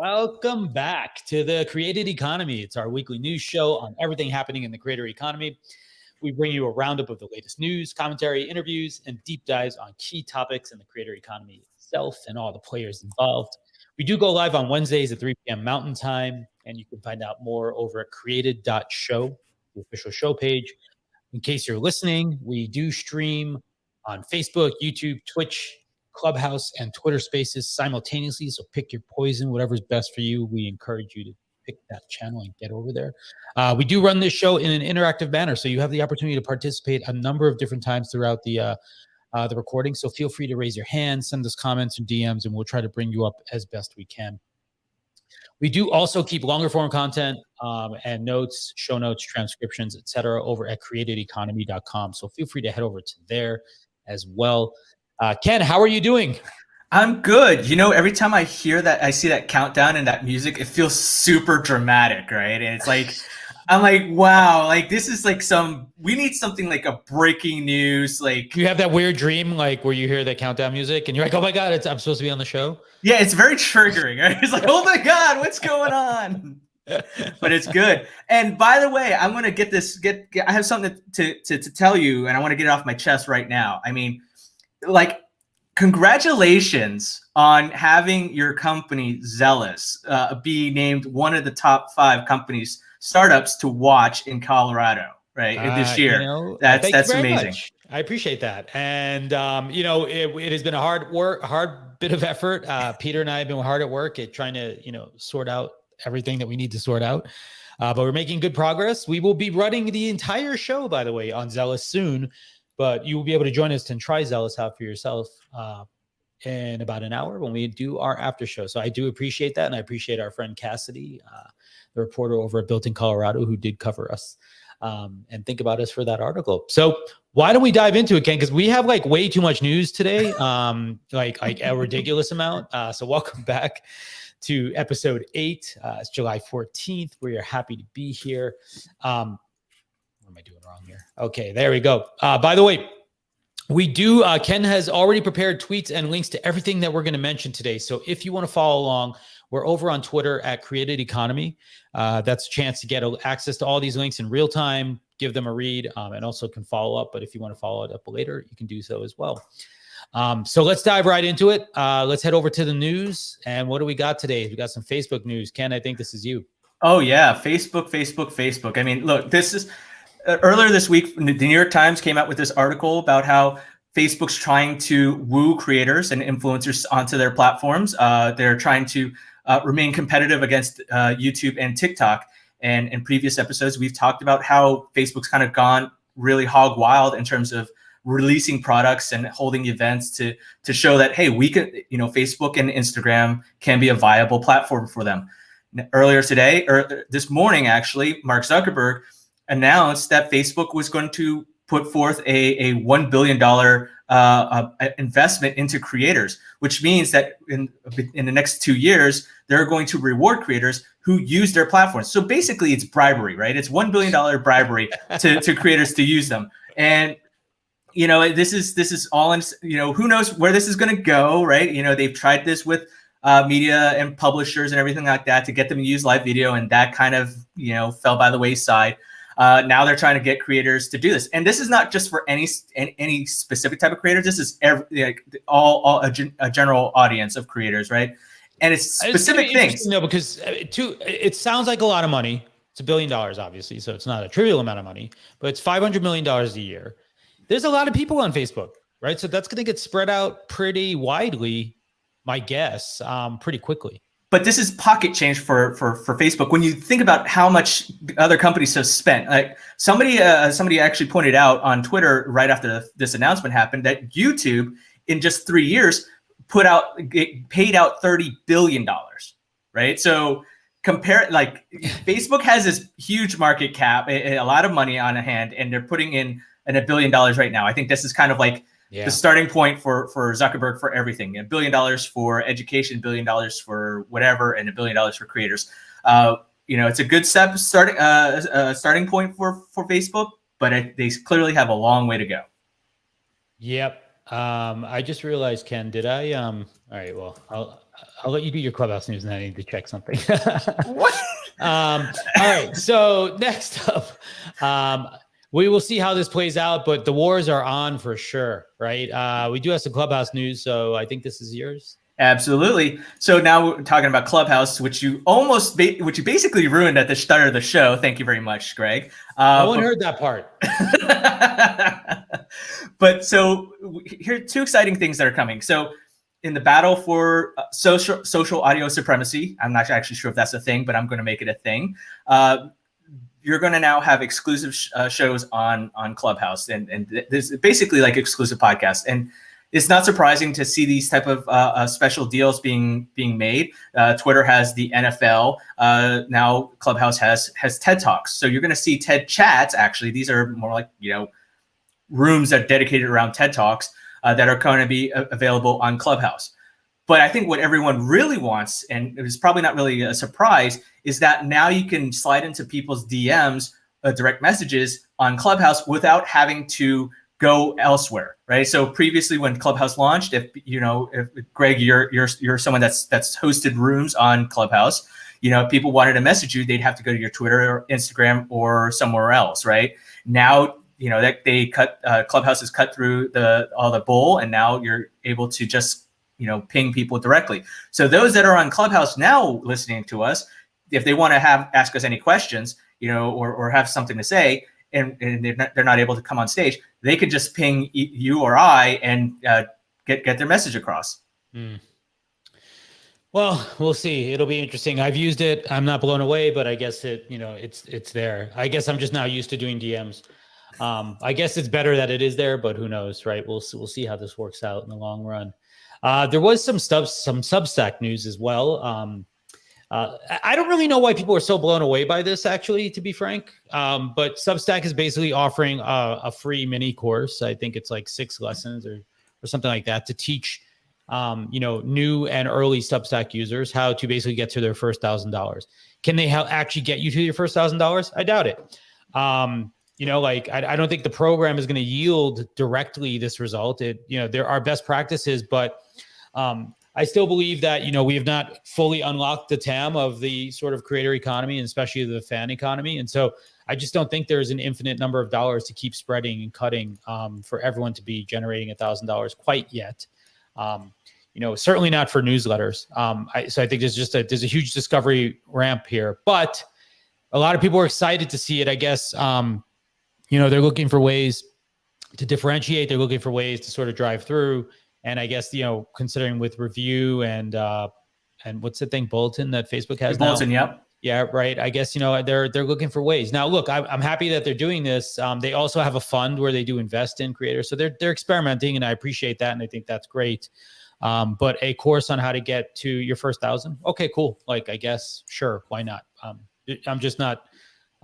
Welcome back to the Created Economy. It's our weekly news show on everything happening in the creator economy. We bring you a roundup of the latest news, commentary, interviews, and deep dives on key topics in the creator economy itself and all the players involved. We do go live on Wednesdays at 3 p.m. Mountain Time, and you can find out more over at created.show, the official show page. In case you're listening, we do stream on Facebook, YouTube, Twitch, Clubhouse, and Twitter Spaces simultaneously. So pick your poison, whatever's best for you. We encourage you to pick that channel and get over there. We do run this show in an interactive manner, so you have the opportunity to participate a number of different times throughout the recording. So feel free to raise your hand, send us comments and DMs, and we'll try to bring you up as best we can. We do also keep longer form content and notes, show notes, transcriptions, etc. over at createdeconomy.com. So feel free to head over to there as well. Ken, how are you doing? I'm good. You know, every time I hear that, I see that countdown and that music, it feels super dramatic, right? And it's like, I'm like, wow, like this is like we need something like a breaking news. Like, you have that weird dream, like where you hear the countdown music and you're like, oh my God, I'm supposed to be on the show. Yeah, it's very triggering. Right? It's like, oh my God, what's going on? But it's good. And by the way, I'm going to I have something to tell you, and I want to get it off my chest right now. I mean, like, congratulations on having your company Zealous be named one of the top 5 startups to watch in Colorado, right? This year. You know, that's amazing. Much. I appreciate that. And, you know, it has been a hard bit of effort. Peter and I have been hard at work at trying to, you know, sort out everything that we need to sort out. But we're making good progress. We will be running the entire show, by the way, on Zealous soon. But you will be able to join us and try Zealous out for yourself in about an hour when we do our after show. So I do appreciate that. And I appreciate our friend Cassidy, the reporter over at Built in Colorado, who did cover us and think about us for that article. So why don't we dive into it, Ken? Because we have like way too much news today, like a ridiculous amount. So welcome back to episode 8. It's July 14th. We are happy to be here. What am I doing wrong here? Okay, there we go. By the way, we do, Ken has already prepared tweets and links to everything that we're going to mention today. So if you want to follow along, we're over on Twitter at Created Economy. That's a chance to get access to all these links in real time, give them a read, and also can follow up. But if you want to follow it up later, you can do so as well. So let's dive right into it. Let's head over to the news. And what do we got today? We got some Facebook news. Ken, I think this is you. Oh, yeah. Facebook. I mean, look, this is... earlier this week, the New York Times came out with this article about how Facebook's trying to woo creators and influencers onto their platforms. They're trying to remain competitive against YouTube and TikTok. And in previous episodes, we've talked about how Facebook's kind of gone really hog wild in terms of releasing products and holding events to show that, hey, we can, you know, Facebook and Instagram can be a viable platform for them. Earlier today, or this morning, actually, Mark Zuckerberg announced that Facebook was going to put forth a $1 billion investment into creators, which means that in the next 2 years, they're going to reward creators who use their platforms. So basically, it's bribery, right? It's $1 billion bribery to creators to use them. And, you know, this is all in, you know, who knows where this is going to go, right? You know, they've tried this with media and publishers and everything like that to get them to use live video, and that kind of, you know, fell by the wayside. Now they're trying to get creators to do this, and this is not just for any specific type of creator. This is a general audience of creators, right? And it's specific things. No, because it sounds like a lot of money. It's $1 billion, obviously, so it's not a trivial amount of money, but it's $500 million a year. There's a lot of people on Facebook, right? So that's going to get spread out pretty widely, my guess, pretty quickly. But this is pocket change for Facebook. When you think about how much other companies have spent, like somebody actually pointed out on Twitter right after this announcement happened that YouTube in just 3 years paid out $30 billion, right? So compare, like, Facebook has this huge market cap, a lot of money on hand, and they're putting in $1 billion right now. I think this is kind of like the starting point for Zuckerberg for everything. $1 billion for education, $1 billion for whatever, and $1 billion for creators. You know, it's a good starting point for Facebook, but they clearly have a long way to go. Yep. I just realized, Ken, did I? All right. Well, I'll let you do your Clubhouse news, and I need to check something. What? All right. So next up, we will see how this plays out, but the wars are on for sure, right? We do have some Clubhouse news, so I think this is yours. Absolutely. So now we're talking about Clubhouse, which you basically ruined at the start of the show. Thank you very much, Greg. No one heard that part. But so here are two exciting things that are coming. So in the battle for social audio supremacy, I'm not actually sure if that's a thing, but I'm going to make it a thing. You're going to now have exclusive shows on Clubhouse, and this is basically like exclusive podcasts. And it's not surprising to see these type of special deals being made. Twitter has the NFL. Now Clubhouse has TED Talks. So you're going to see TED Chats. Actually, these are more like rooms that are dedicated around TED Talks that are going to be available on Clubhouse. But I think what everyone really wants, and it was probably not really a surprise, is that now you can slide into people's DMs, direct messages on Clubhouse without having to go elsewhere, right? So previously, when Clubhouse launched, if Greg, you're someone that's hosted rooms on Clubhouse, if people wanted to message you, they'd have to go to your Twitter or Instagram or somewhere else, right? Now, that they Clubhouse has cut through all the bull, and now you're able to just ping people directly. So those that are on Clubhouse now listening to us, if they want to ask us any questions, or have something to say, and they're not able to come on stage, they could just ping you or I and get their message across. Well, we'll see. It'll be interesting. I've used it. I'm not blown away, but I guess it's there. I guess I'm just now used to doing DMs. I guess it's better that it is there, but who knows, right? We'll see how this works out in the long run. There was some Substack news as well. I don't really know why people are so blown away by this, actually, to be frank. But Substack is basically offering a free mini course. I think it's like 6 lessons or something like that to teach, new and early Substack users how to basically get to their first $1,000. Can they actually get you to your first $1,000? I doubt it. I don't think the program is going to yield directly this result. There are best practices, but I still believe that, we have not fully unlocked the TAM of the sort of creator economy, and especially the fan economy. And so I just don't think there's an infinite number of dollars to keep spreading and cutting for everyone to be generating $1,000 quite yet. Certainly not for newsletters. So I think there's a huge discovery ramp here, but a lot of people are excited to see it. I guess, they're looking for ways to differentiate. They're looking for ways to sort of drive through. And I guess, considering with review and what's the thing, Bulletin that Facebook has now? Bulletin, yep. Yeah, right. I guess, they're looking for ways. Now, look, I'm happy that they're doing this. They also have a fund where they do invest in creators. So they're experimenting, and I appreciate that. And I think that's great. But a course on how to get to your first 1,000. Okay, cool. Like, I guess, sure. Why not? I'm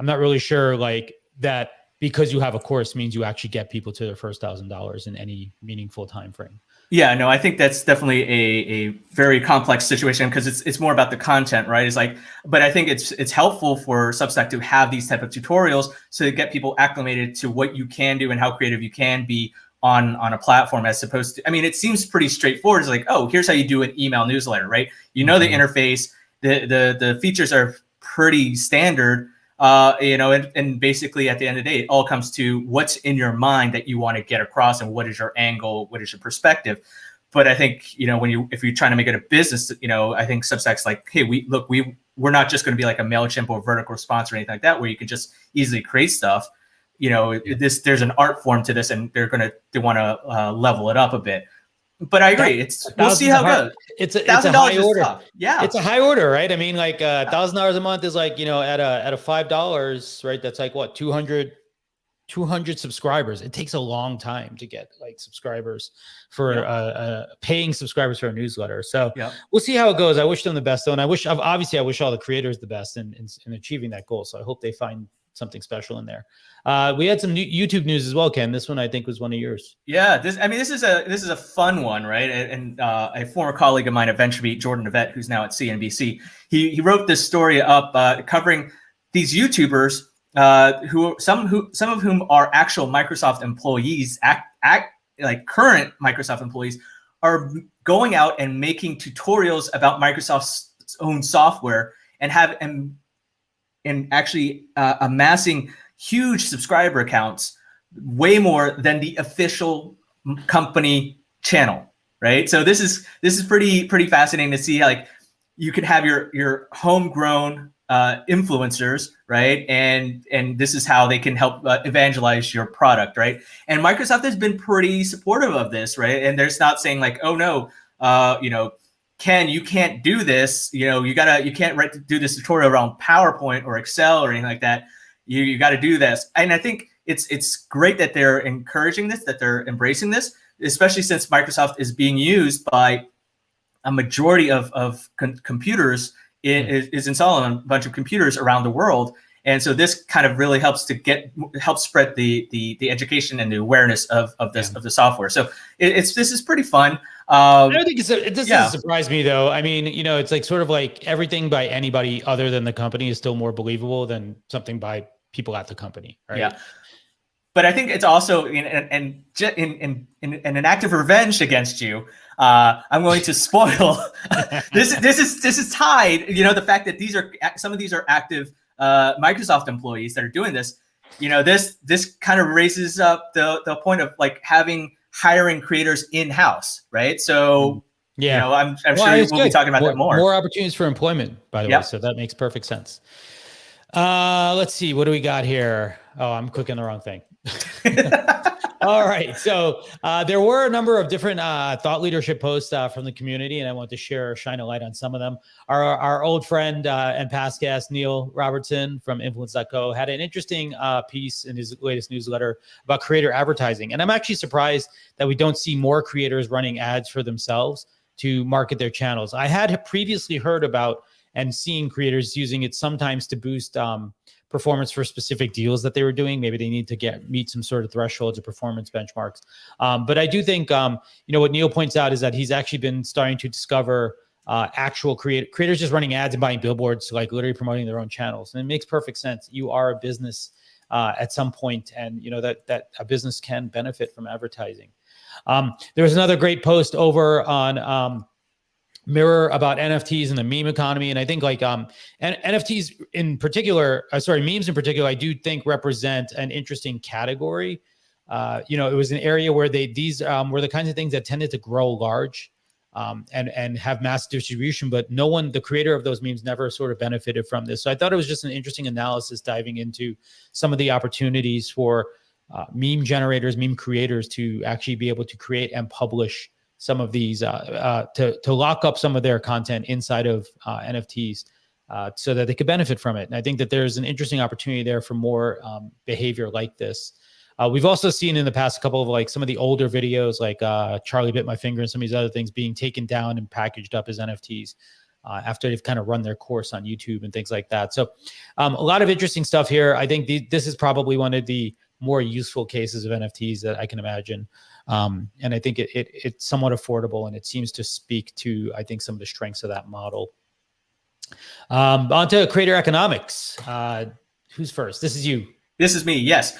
not really sure like that because you have a course means you actually get people to their first $1,000 in any meaningful time frame. Yeah, no, I think that's definitely a very complex situation because it's more about the content, right? It's like, but I think it's helpful for Substack to have these type of tutorials so to get people acclimated to what you can do and how creative you can be on a platform, as opposed to, it seems pretty straightforward. It's like, oh, here's how you do an email newsletter, right? The interface, the features are pretty standard. And basically at the end of the day, it all comes to what's in your mind that you want to get across and what is your angle, what is your perspective. But I think, if you're trying to make it a business, I think Substack's like, hey, we're not just going to be like a MailChimp or vertical response or anything like that, where you can just easily create stuff. There's an art form to this, and they want to level it up a bit. But I agree. We'll see how it goes. It's a high order. Yeah, it's a high order, right? Like $1,000 a month is like at a $5, right? That's like what 200 subscribers. It takes a long time to get like subscribers for paying subscribers for a newsletter. So we'll see how it goes. I wish them the best, though, and I wish all the creators the best in achieving that goal. So I hope they find something special in there. We had some new YouTube news as well, Ken. This one I think was one of yours. Yeah, this is a fun one, right? And a former colleague of mine at VentureBeat, Jordan Yvette, who's now at CNBC, he wrote this story up covering these YouTubers some of whom are actual Microsoft employees, like current Microsoft employees, are going out and making tutorials about Microsoft's own software and actually amassing huge subscriber accounts, way more than the official company channel, right? So this is pretty fascinating to see. Like, you could have your homegrown influencers, right? And this is how they can help evangelize your product, right? And Microsoft has been pretty supportive of this, right? And they're not saying like, oh no, Ken, you can't do this. You can't do this tutorial around PowerPoint or Excel or anything like that. You got to do this. And I think it's great that they're encouraging this, that they're embracing this, especially since Microsoft is being used by a majority of computers. Is installed on a bunch of computers around the world. And so this kind of really helps spread the education and the awareness of the software. So this is pretty fun. I don't think it doesn't surprise me though. I mean, it's like sort of like everything by anybody other than the company is still more believable than something by people at the company, right? Yeah. But I think it's also in an act of revenge against you. I'm going to spoil this. This is tied. The fact that some of these are active Microsoft employees that are doing this. This kind of raises up the point of like hiring creators in house, right? So I'm sure we'll be talking about that more. More opportunities for employment, by the way. So that makes perfect sense. Let's see, what do we got here? Oh, I'm clicking the wrong thing. All right. So there were a number of different thought leadership posts from the community, and I want to shine a light on some of them. Our old friend and past guest, Neil Robertson from Influence.co, had an interesting piece in his latest newsletter about creator advertising. And I'm actually surprised that we don't see more creators running ads for themselves to market their channels. I had previously heard about and seen creators using it sometimes to boost performance for specific deals that they were doing. Maybe they need to meet some sort of thresholds or performance benchmarks. But I do think, what Neil points out is that he's actually been starting to discover actual creators just running ads and buying billboards, like literally promoting their own channels. And it makes perfect sense. You are a business at some point, and that a business can benefit from advertising. There was another great post over on Mirror about NFTs and the meme economy. And I think and NFTs in particular, memes in particular, I do think represent an interesting category. It was an area where these were the kinds of things that tended to grow large and have mass distribution, but the creator of those memes never sort of benefited from this. So I thought it was just an interesting analysis diving into some of the opportunities for meme generators, meme creators to actually be able to create and publish some of these to lock up some of their content inside of NFTs so that they could benefit from it. And I think that there's an interesting opportunity there for more behavior like this. We've also seen in the past a couple of like some of the older videos, like Charlie Bit My Finger and some of these other things being taken down and packaged up as NFTs after they've kind of run their course on YouTube and things like that. So a lot of interesting stuff here. I think this is probably one of the more useful cases of NFTs that I can imagine. And I think it's somewhat affordable, and it seems to speak to, I think, some of the strengths of that model. On to creator economics. Who's first? This is you. This is me. Yes.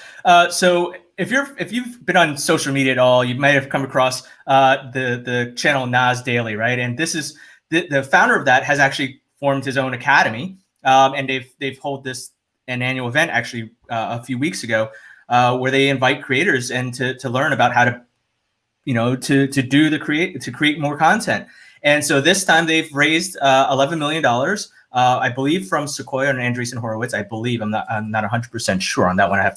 So if you've been on social media at all, you might have come across the channel Nas Daily, right? And this is the founder of that has actually formed his own academy, and they've held an annual event actually a few weeks ago where they invite creators and to learn about how to create more content. And so this time they've raised $11 million, I believe, from Sequoia and Andreessen Horowitz. I believe. I'm not 100% sure on that one. I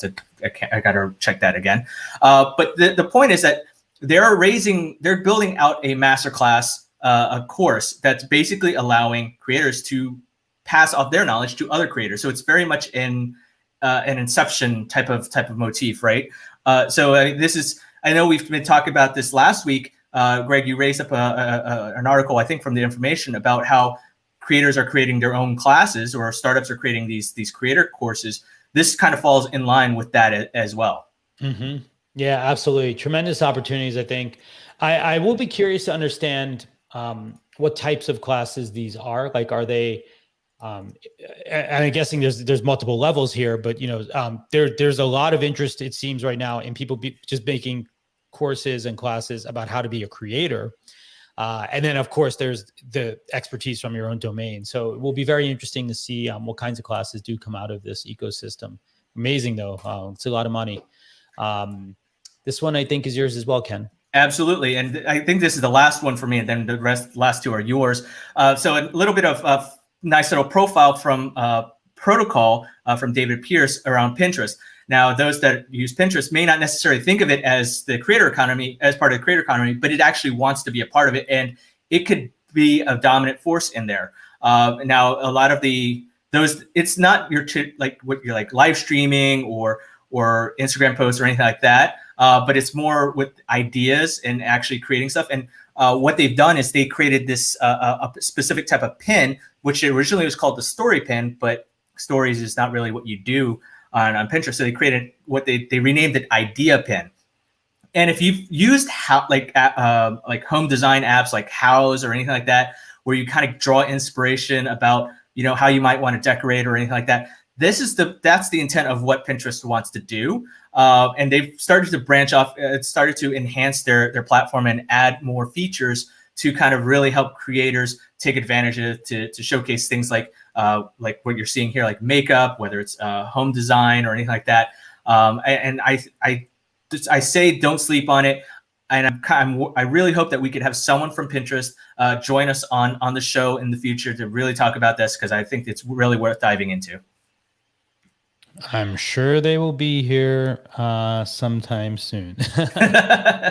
got to check that again. But the point is that they're building out a masterclass, a course that's basically allowing creators to pass off their knowledge to other creators. So it's very much in an Inception type of motif, right? This is. I know we've been talking about this last week. Greg, you raised up an article, I think, from the Information about how creators are creating their own classes, or startups are creating these creator courses. This kind of falls in line with that as well. Mm-hmm. Yeah, absolutely. Tremendous opportunities, I think. I will be curious to understand what types of classes these are. Like, are they, and I'm guessing there's multiple levels here, but there's a lot of interest, it seems right now, in people just making courses and classes about how to be a creator. And then, of course, there's the expertise from your own domain. So it will be very interesting to see what kinds of classes do come out of this ecosystem. Amazing, though. It's a lot of money. This one, I think, is yours as well, Ken. Absolutely. And I think this is the last one for me, and then the last two are yours. So a little bit of nice little profile from protocol from David Pierce around Pinterest. Now, those that use Pinterest may not necessarily think of it as the creator economy, as part of the creator economy, but it actually wants to be a part of it, and it could be a dominant force in there. Now, a lot of those, it's not your live streaming or Instagram posts or anything like that, but it's more with ideas and actually creating stuff. And what they've done is they created this a specific type of pin, which originally was called the story pin, but stories is not really what you do on Pinterest. So they created what they renamed it idea pin. And if you've used like home design apps like House or anything like that, where you kind of draw inspiration about, you know, how you might want to decorate or anything like that, that's the intent of what Pinterest wants to do. And they've started to branch off. It started to enhance their platform and add more features to kind of really help creators take advantage of it, to showcase things like what you're seeing here, like makeup, whether it's home design or anything like that. And I say don't sleep on it. And I really hope that we could have someone from Pinterest join us on the show in the future to really talk about this, because I think it's really worth diving into. I'm sure they will be here sometime soon.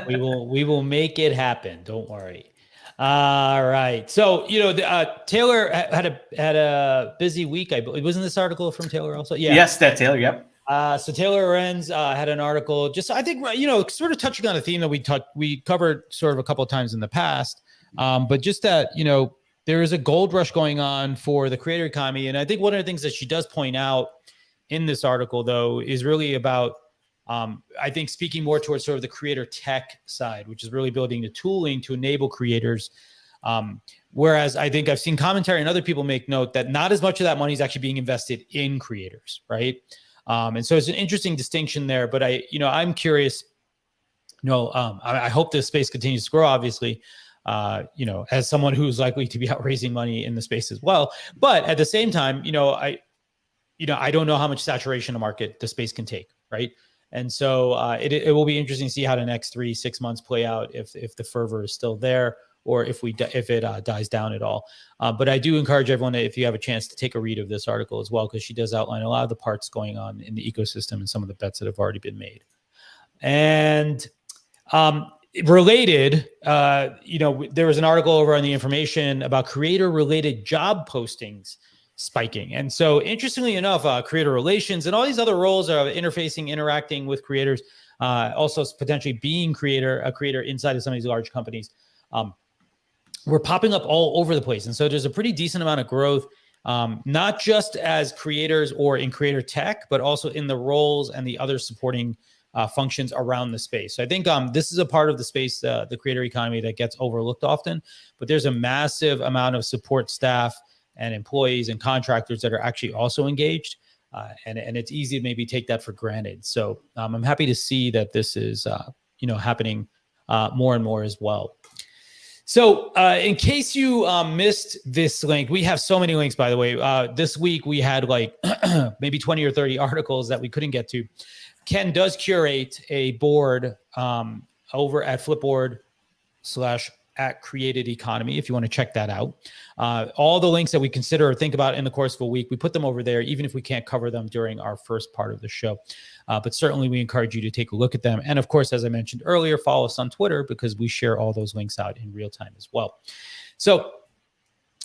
We will make it happen. Don't worry. All right. So, you know, Taylor had a busy week. I believe. Wasn't this article from Taylor also? Yeah. Yes, that Taylor. Yep. So Taylor Lorenz had an article, just, I think, you know, sort of touching on a theme that we covered sort of a couple of times in the past, but just that, you know, there is a gold rush going on for the creator economy. And I think one of the things that she does point out in this article, though, is really about, I think, speaking more towards sort of the creator tech side, which is really building the tooling to enable creators. Whereas I think I've seen commentary and other people make note that not as much of that money is actually being invested in creators, right? And so it's an interesting distinction there. But I'm curious. I hope this space continues to grow, obviously. As someone who's likely to be out raising money in the space as well. But at the same time, I don't know how much saturation the market the space can take, right? And so it will be interesting to see how the next 3-6 months play out, if the fervor is still there, or if it dies down at all. But I do encourage everyone, if you have a chance, to take a read of this article as well, because she does outline a lot of the parts going on in the ecosystem and some of the bets that have already been made. And related, there was an article over on The Information about creator-related job postings spiking. And so interestingly enough, creator relations and all these other roles of interfacing, interacting with creators, also potentially being a creator inside of some of these large companies, were popping up all over the place. And so there's a pretty decent amount of growth, not just as creators or in creator tech, but also in the roles and the other supporting functions around the space. So I think this is a part of the space, the creator economy, that gets overlooked often, but there's a massive amount of support staff and employees and contractors that are actually also engaged. And it's easy to maybe take that for granted. So I'm happy to see that this is, happening more and more as well. So in case you missed this link, we have so many links, by the way. This week we had like maybe 20 or 30 articles that we couldn't get to. Ken does curate a board over at Flipboard /@created economy, if you want to check that out. All the links that we consider or think about in the course of a week, we put them over there, even if we can't cover them during our first part of the show. But certainly we encourage you to take a look at them. And of course, as I mentioned earlier, follow us on Twitter, because we share all those links out in real time as well. So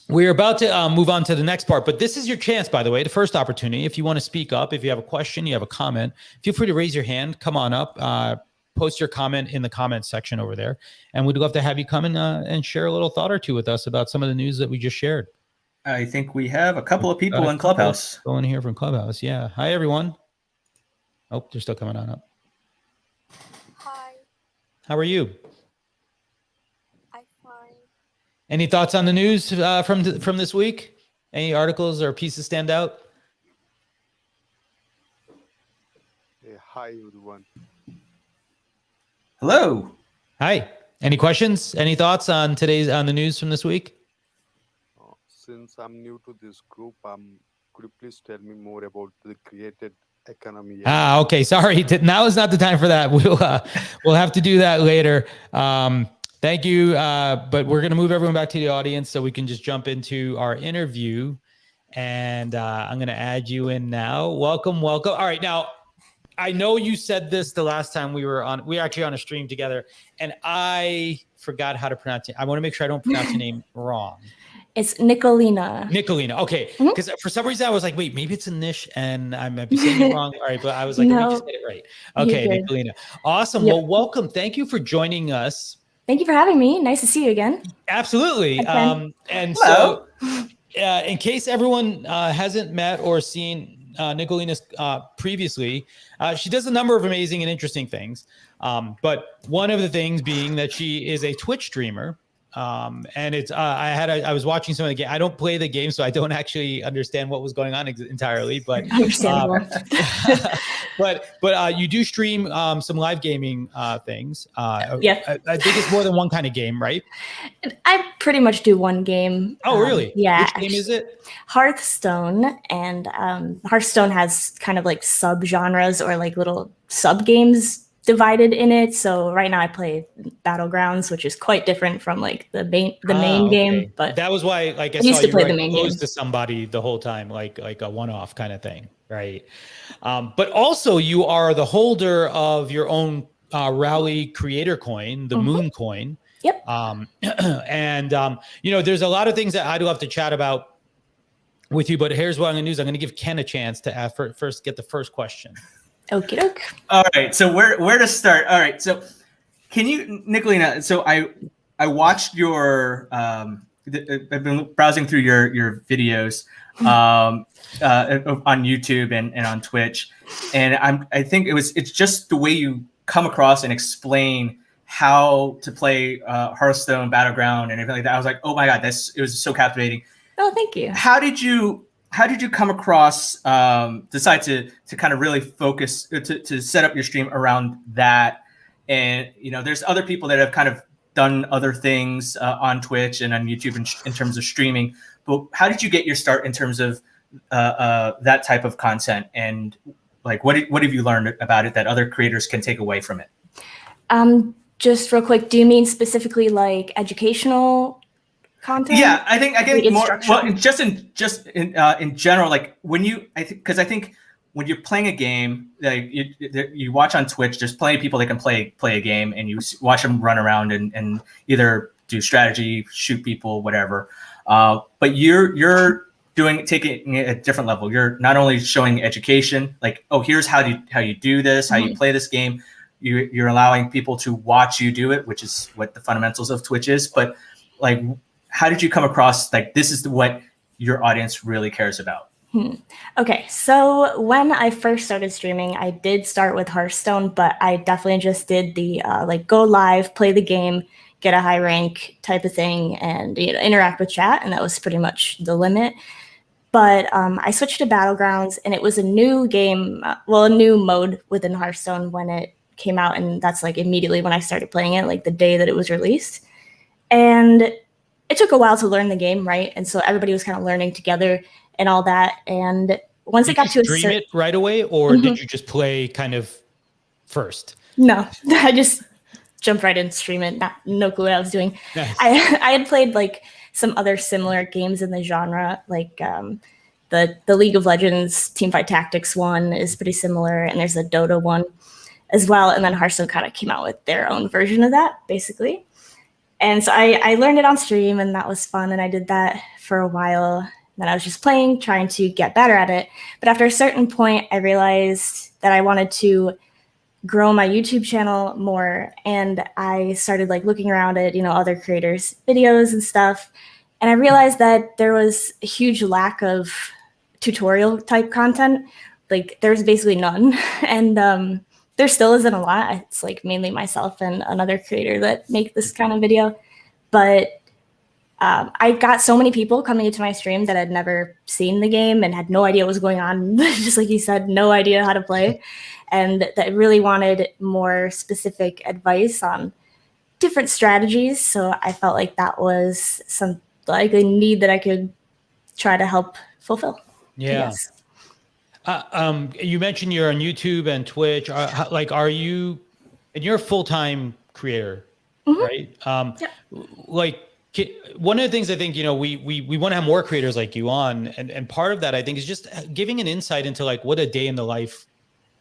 we're about to move on to the next part, but this is your chance, by the way, the first opportunity. If you want to speak up, if you have a question, you have a comment, feel free to raise your hand, come on up, post your comment in the comments section over there. And we'd love to have you come in and share a little thought or two with us about some of the news that we just shared. I think we have a couple of people in Clubhouse. Going here from Clubhouse. Yeah. Hi, everyone. Oh, they're still coming on up. Hi. How are you? I'm fine. Any thoughts on the news from this week? Any articles or pieces stand out? Hi, everyone. Hello. Hi. Any questions? Any thoughts on the news from this week? Since I'm new to this group, could you please tell me more about the created economy? Okay. Sorry. Now is not the time for that. We'll have to do that later. Thank you. But we're going to move everyone back to the audience so we can just jump into our interview. And I'm going to add you in now. Welcome. All right. Now, I know you said this the last time we were actually on a stream together, and I forgot how to pronounce it. I want to make sure I don't pronounce your name wrong. It's Nicholena. Okay. Because for some reason I was like, wait, maybe it's a niche and I might be saying it wrong. All right. But I was like, let me just get it right. Okay. Nicholena. Awesome. Yep. Well, welcome. Thank you for joining us. Thank you for having me. Nice to see you again. Absolutely. And hello. So in case everyone hasn't met or seen Nicholena previously, she does a number of amazing and interesting things. But one of the things being that she is a Twitch streamer. And it's I was watching some of the game. I don't play the game, so I don't actually understand what was going on entirely. But but you do stream some live gaming things. Yeah, I think it's more than one kind of game, right? I pretty much do one game. Oh, really? Yeah. Which game is it? Hearthstone, and Hearthstone has kind of like sub genres or like little sub games divided in it. So right now I play Battlegrounds, which is quite different from like the main game. But that was why, like, I used saw to you play were the main close game to somebody the whole time, like a one-off kind of thing, right? But also you are the holder of your own Rally creator coin, the Moon coin. Yep. And there's a lot of things that I'd love to chat about with you, but here's what I'm going to do. I'm going to give Ken a chance to first get the first question. Okie doke. All right. So where to start? All right. So can you, Nicholena? So I watched your I've been browsing through your videos on YouTube and on Twitch, and I think it's just the way you come across and explain how to play Hearthstone Battleground and everything like that. I was like, oh my God, it was so captivating. Oh, thank you. How did you come across, decide to kind of really focus, to set up your stream around that? And, there's other people that have kind of done other things on Twitch and on YouTube in terms of streaming. But how did you get your start in terms of that type of content? And like, what have you learned about it that other creators can take away from it? Just real quick, do you mean specifically like educational content? Yeah, I think more. Well, just in general, like because I think when you're playing a game, like you watch on Twitch, there's plenty of people that can play a game, and you watch them run around and either do strategy, shoot people, whatever. But you're taking it at a different level. You're not only showing education, like, oh, here's how you do this, how you play this game. You're allowing people to watch you do it, which is what the fundamentals of Twitch is. But like, how did you come across, like, this is what your audience really cares about? Okay, so when I first started streaming, I did start with Hearthstone, but I definitely just did the like go live, play the game, get a high rank type of thing, and interact with chat, and that was pretty much the limit. But I switched to Battlegrounds, and it was a new game, a new mode within Hearthstone when it came out, and that's like immediately when I started playing it, like the day that it was released. And it took a while to learn the game, right? And so everybody was kind of learning together and all that. And once it got to stream it right away, or did you just play kind of first? No, I just jumped right in, stream it. No clue what I was doing. Nice. I had played like some other similar games in the genre, like the League of Legends Teamfight Tactics one is pretty similar, and there's a Dota one as well. And then Hearthstone kind of came out with their own version of that, basically. And so I learned it on stream, and that was fun. And I did that for a while. Then I was just playing, trying to get better at it. But after a certain point, I realized that I wanted to grow my YouTube channel more. And I started like looking around at, other creators' videos and stuff. And I realized that there was a huge lack of tutorial type content. Like there's basically none. And there still isn't a lot. It's like mainly myself and another creator that make this kind of video. But I got so many people coming into my stream that had never seen the game and had no idea what was going on. Just like you said, no idea how to play. And that really wanted more specific advice on different strategies. So I felt like that was some like a need that I could try to help fulfill. Yeah. You mentioned you're on YouTube and Twitch. Are you, and you're a full-time creator, right? Like, one of the things I think, we want to have more creators like you on, and part of that I think is just giving an insight into like what a day in the life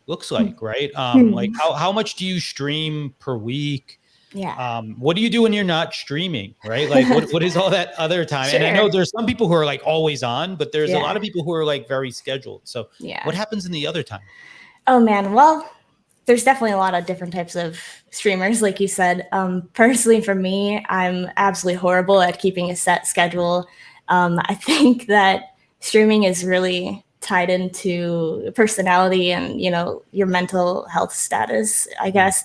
looks like, right? Like how much do you stream per week? Yeah. What do you do when you're not streaming, right? Like what is all that other time? Sure. And I know there's some people who are like always on, but there's a Yeah. lot of people who are like very scheduled. So Yeah. what happens in the other time? Oh man, well, there's definitely a lot of different types of streamers, like you said. Personally, for me, I'm absolutely horrible at keeping a set schedule. I think that streaming is really tied into personality and, your mental health status, I guess,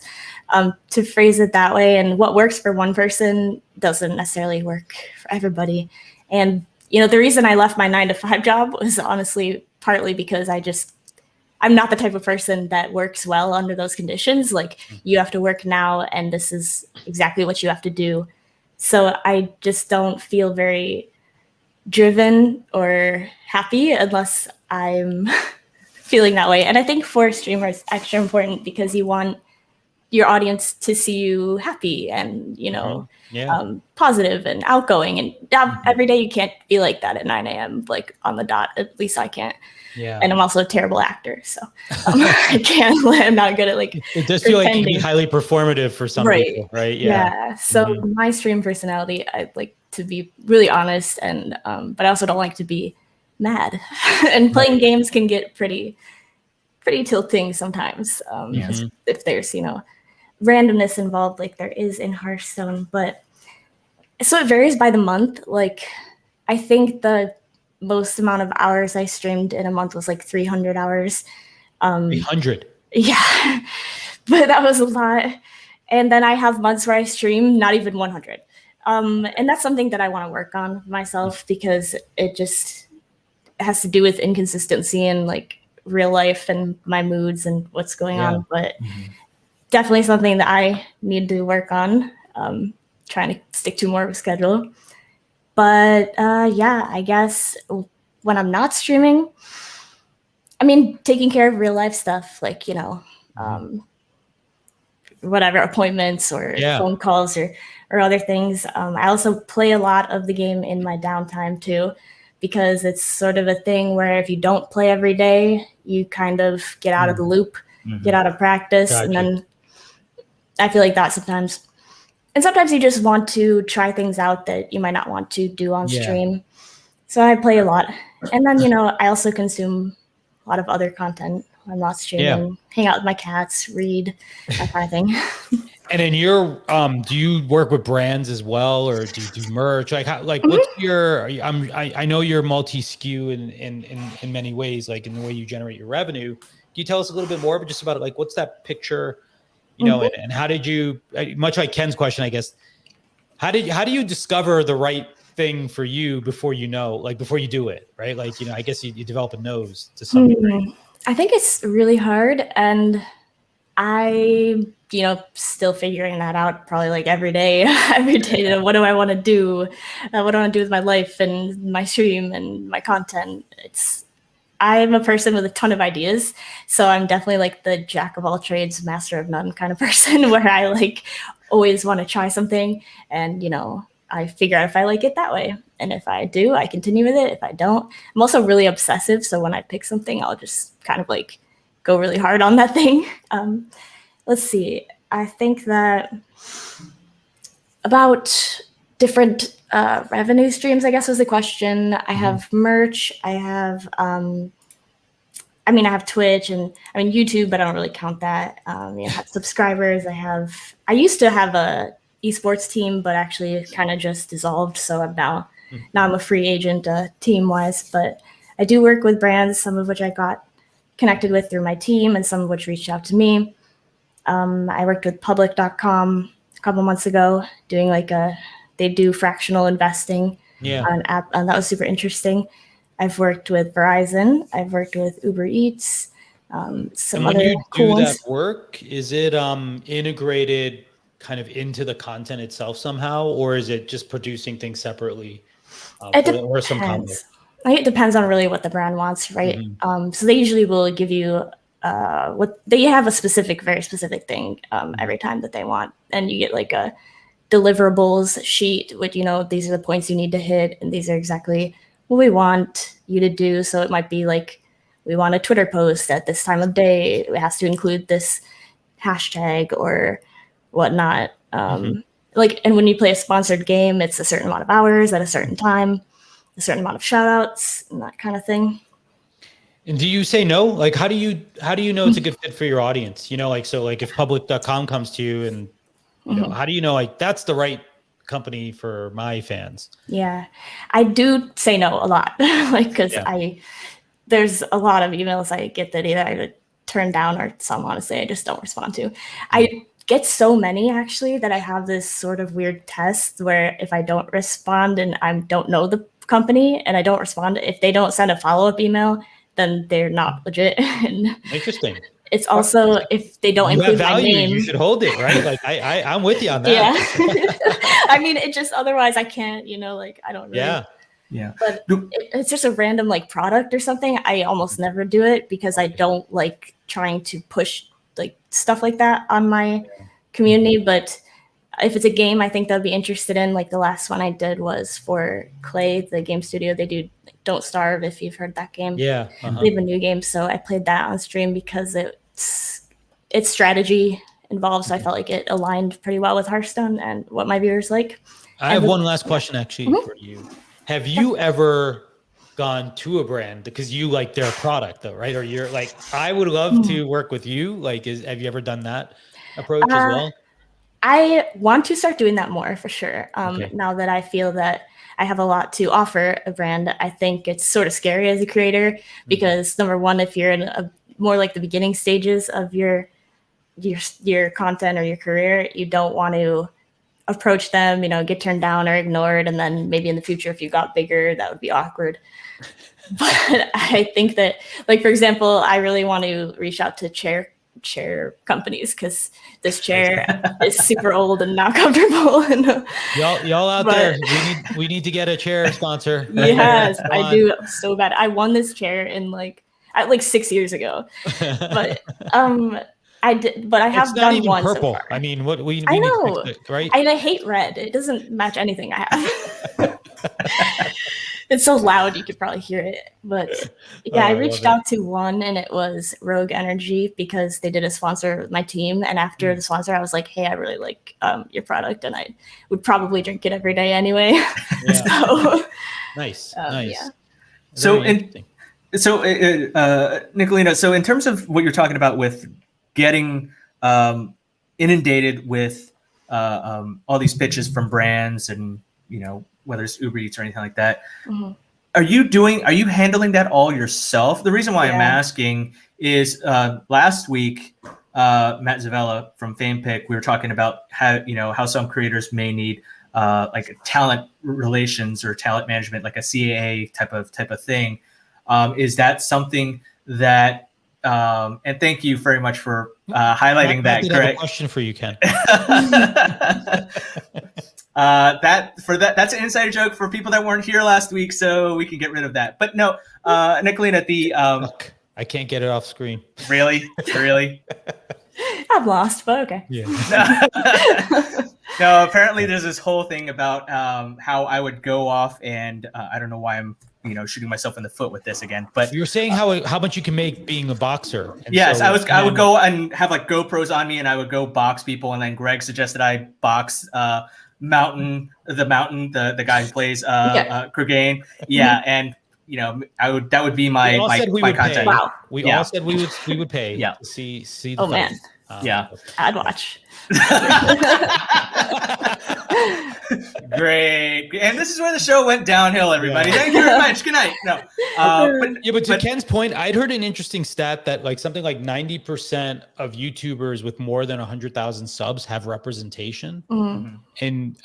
to phrase it that way. And what works for one person doesn't necessarily work for everybody. And, the reason I left my 9-to-5 job was honestly partly because I'm not the type of person that works well under those conditions. Like, you have to work now and this is exactly what you have to do. So I just don't feel very driven or happy unless I'm feeling that way. And I think for streamers, extra important because you want your audience to see you happy and, positive and outgoing. And every day you can't be like that at 9 a.m. like on the dot. At least I can't. Yeah. And I'm also a terrible actor, so I can't. I'm not good at like. It does feel like it can be highly performative for some people, right? Yeah. So my stream personality, I like to be really honest, and but I also don't like to be mad. And playing games can get pretty tilting sometimes. If there's randomness involved, like there is in Hearthstone, but so it varies by the month. Like I think the most amount of hours I streamed in a month was like 300 hours. 300. Yeah, but that was a lot. And then I have months where I stream not even 100. And that's something that I want to work on myself because it just has to do with inconsistency and like real life and my moods and what's going on. But definitely something that I need to work on, trying to stick to more of a schedule. But I guess when I'm not streaming, I mean, taking care of real life stuff, like, whatever, appointments or phone calls or other things. I also play a lot of the game in my downtime too, because it's sort of a thing where if you don't play every day, you kind of get out of the loop, get out of practice. Gotcha. And then I feel like that sometimes. And sometimes you just want to try things out that you might not want to do on stream. So I play a lot. And then, I also consume a lot of other content. I'm not streaming, hang out with my cats, read, that kind of thing. And then do you work with brands as well, or do you do merch? Like what's your, I know you're multi-skew in many ways, like in the way you generate your revenue. Can you tell us a little bit more just about like, what's that picture? And how did you, much like Ken's question, I guess, how do you discover the right thing for you before before you do it, right? Like, I guess you develop a nose to some degree. I think it's really hard. And I, still figuring that out probably like every day. What do I want to do? What do I want to do with my life and my stream and my content? I'm a person with a ton of ideas. So I'm definitely like the jack of all trades, master of none kind of person where I like always want to try something. And, I figure out if I like it that way. And if I do, I continue with it. If I don't, I'm also really obsessive. So when I pick something, I'll just kind of like go really hard on that thing. Let's see. I think that about different revenue streams, I guess was the question. I have merch. I have, I have Twitch and YouTube, but I don't really count that. I have subscribers. I used to have a esports team, but actually it kind of just dissolved. So now I'm a free agent team wise, but I do work with brands, some of which I got connected with through my team and some of which reached out to me. I worked with public.com a couple months ago doing like they do fractional investing Yeah. on app, and that was super interesting. I've worked with Verizon. I've worked with Uber Eats. Some And when other you cool do that ones. work, is it integrated kind of into the content itself somehow, or is it just producing things separately? It Or some combo? depends. Like, it depends on really what the brand wants, right? Mhm. So they usually will give you what they have a specific, very specific thing every time that they want, and you get like a deliverables sheet with, you know, these are the points you need to hit, and these are exactly what we want you to do. So it might be like, we want a Twitter post at this time of day. It has to include this hashtag or whatnot. Like, and when you play a sponsored game, it's a certain amount of hours at a certain time, a certain amount of shout outs and that kind of thing. And do you say no? Like, how do you know it's a good fit for your audience? You know, like, so like if public.com comes to you and, you know, how do you know like that's the right company for my fans? Yeah, I do say no a lot, like, because there's a lot of emails I get that either I turn down or some, honestly, I just don't respond to. I get so many actually that I have this sort of weird test where if I don't respond and I don't know the company and I don't respond, if they don't send a follow-up email, then they're not legit. And Interesting. it's also if they don't You have include my value, name. you should hold it, right? Like I'm with you on that. Yeah. I mean, it just, otherwise I can't, you know, like I don't really. Yeah. But it's just a random like product or something. I almost never do it because I don't like trying to push like stuff like that on my community. But if it's a game I think they'll be interested in, like the last one I did was for Clay, the game studio. They do Don't Starve, if you've heard that game. Yeah. They have a new game, so I played that on stream because it's strategy involved. So I felt like it aligned pretty well with Hearthstone and what my viewers like. I have one last question actually for you. Have you ever gone to a brand because you like their product though, right? Or you're like, I would love to work with you. Like, have you ever done that approach as well? I want to start doing that more for sure. Okay. Now that I feel that I have a lot to offer a brand, I think it's sort of scary as a creator because number one, if you're in a more like the beginning stages of your content or your career, you don't want to approach them, you know, get turned down or ignored, and then maybe in the future if you got bigger that would be awkward. But I think that, like, for example, I really want to reach out to chair companies because this chair is super old and not comfortable. And y'all out there, we need to get a chair sponsor. Yes, I do so bad. I won this chair in like 6 years ago, but I did, but I have it's not done even one purple. so far. I mean, what we I need know, to fix it, right? and I hate red. It doesn't match anything I have. It's so loud you could probably hear it. But yeah, I reached out to one and it was Rogue Energy because they did a sponsor with my team. And after the sponsor, I was like, hey, I really like your product and I would probably drink it every day anyway. So nice. Yeah. Nicholena, so in terms of what you're talking about with getting inundated with all these pitches from brands and, you know, whether it's Uber Eats or anything like that, are you handling that all yourself? The reason why I'm asking is last week, Matt Zavella from FamePick, we were talking about how some creators may need like talent relations or talent management, like a CAA type of thing. Is that something that, and thank you very much for highlighting that, Greg. I have a question for you, Ken. That's an insider joke for people that weren't here last week, so we can get rid of that. But no, Nicholena, Look, I can't get it off screen. Really? I'm lost, but okay. Yeah. No, apparently there's this whole thing about how I would go off and I don't know why I'm shooting myself in the foot with this again. But you were saying how much you can make being a boxer. And yes, so I would go and have like GoPros on me and I would go box people, and then Greg suggested I box the guy who plays Kurgane. Yeah, and that would be my content. Wow. We all said we would pay to see the Oh man. I'd watch. Great. And this is where the show went downhill, everybody. Thank you very much. Good night. No. But to Ken's point, I'd heard an interesting stat that like something like 90% of YouTubers with more than 100,000 subs have representation. And